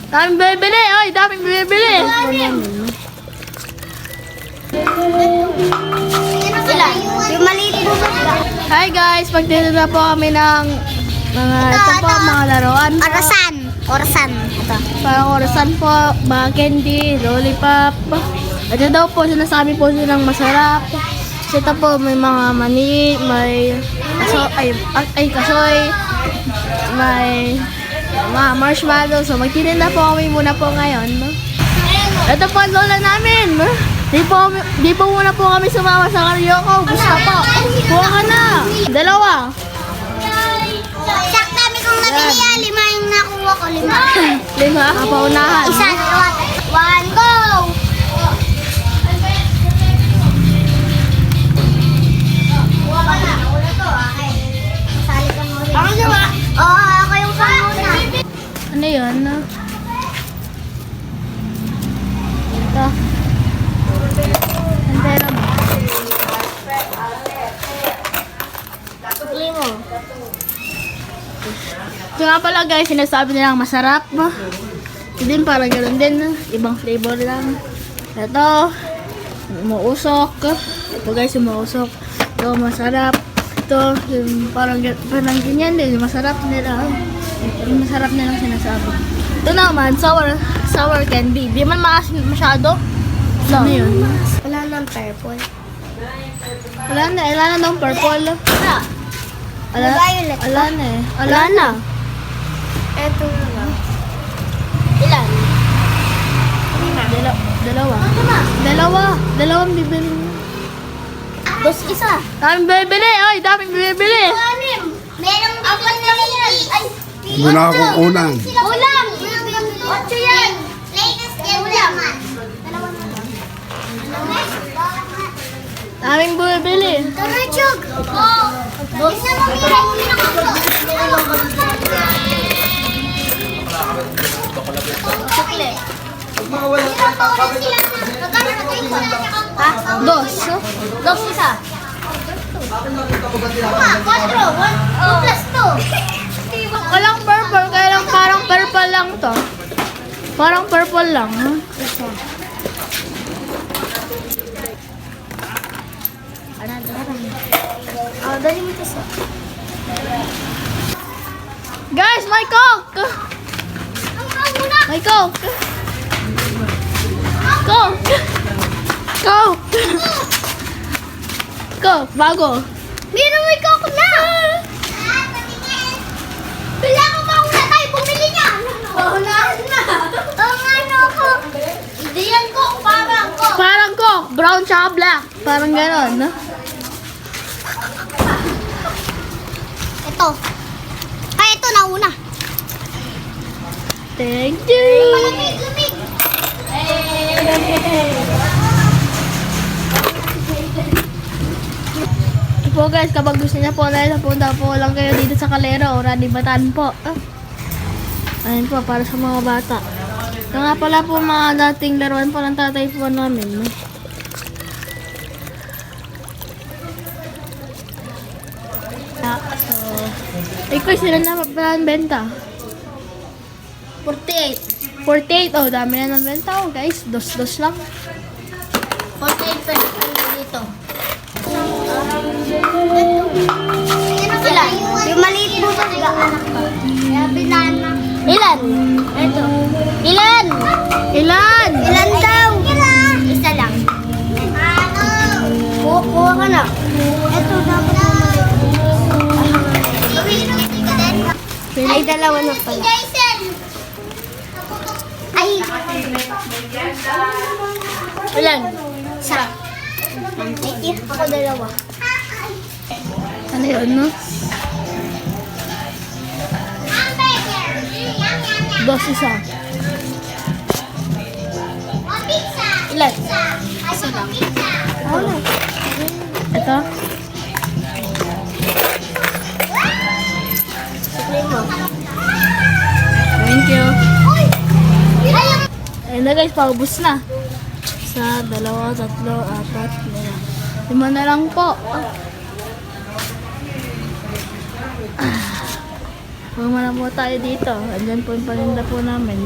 Daming bibili! Ay, daming bibili! Ilan? Yung maliit po ba? Hi guys! Magtitinda po kami ng mga, ito po, mga laruan. Orasan. Orasan. Ito. Parang orasan po, mga candy, lollipop. Ito daw po, sinasabi po silang masarap. Kasi ito po, may mga mani, may kasoy, may mga marshmallow. So magtitinda po kami muna po ngayon. Ito po ang lola namin. Di po muna po kami sumama sa karaoke. Gusto po. Kuha ka na. Dalawa. Sakta kami kung nabili yan. 5 yung nakuha ko. 5. 5, kapaunahan. Isa, dalawa. 1, go! Kuha ka na. Una to. Okay. Sali ka mo rin. Ako siya. Oo, ako yung panguna. Ano yun? Ito. Ang pera mo. Limo. Ito nga pala guys, sinasabi nilang masarap. Ito din parang ganoon din. Ibang flavor lang. Ito, umuusok. Ito guys, umuusok. Ito, masarap. Ito, yung parang ganyan din. Masarap nila. Yung masarap nilang sinasabi. Ito naman, sour candy. Di man maasin masyado. Ano yun? Wala nang purple. Wala na daw purple. Violet. Wala na eh. Wala na. Eto na lang. Ilan? Dalawang bibili. Isa. Daming bibili. Ay, daming bibili. Merong apat na yan. Ay, Muna akong unan. ulam. 8 yan. Latest game naman. Dalawa na lang. Daming bibili. Tara, Chug. Oo. Isa mo Chukle. Dos. Dos isa. 4. 2 plus 2. Walang purple, kaya lang parang purple lang to. Parang purple lang. Dali mo isa. Guys, may Coke! May Coke! Coke! Coke! Coke, bago. Meron mo ikaw ko na! Bila ko mauna tayo, bumili niya! Paunahan na! Ang ano ko! Hindi yan ko, parang ko! Parang Coke, brown tsaka black. Parang ganon, no? Ito. Ay, ito nauna. Thank you! Lamig! Po guys, kapag gusto niya po na punta po lang kayo dito sa Calero, Rani Bataan po. Ayun po, para sa mga bata. Ito nga pala po mga dating laruan po ng tatay po namin. No? Ikaw, sila na pala ang benta. 48. 48, oh, dami na ng benta oh guys. Dos lang. 48 pa dito. Ilan? Yung maliit po ba? Anak ko. Binana. Ilan? Ito. Ilan? Ilan? Ilan daw? Isa lang. Kuha ka na. Ito dapat na maliit. Ay, dalawa na pala. Ay. Ilan? Isa. Ako dalawa. Ano yun, no? Dos isa. Ilan? Isa lang. Ano? Ito? Supply mo. Thank you. Ay, Ayun na guys, paubos na. Isa, dalawa, tatlo, apat, lima na lang po. Huwag na po tayo dito. Andyan po yung paninda po namin.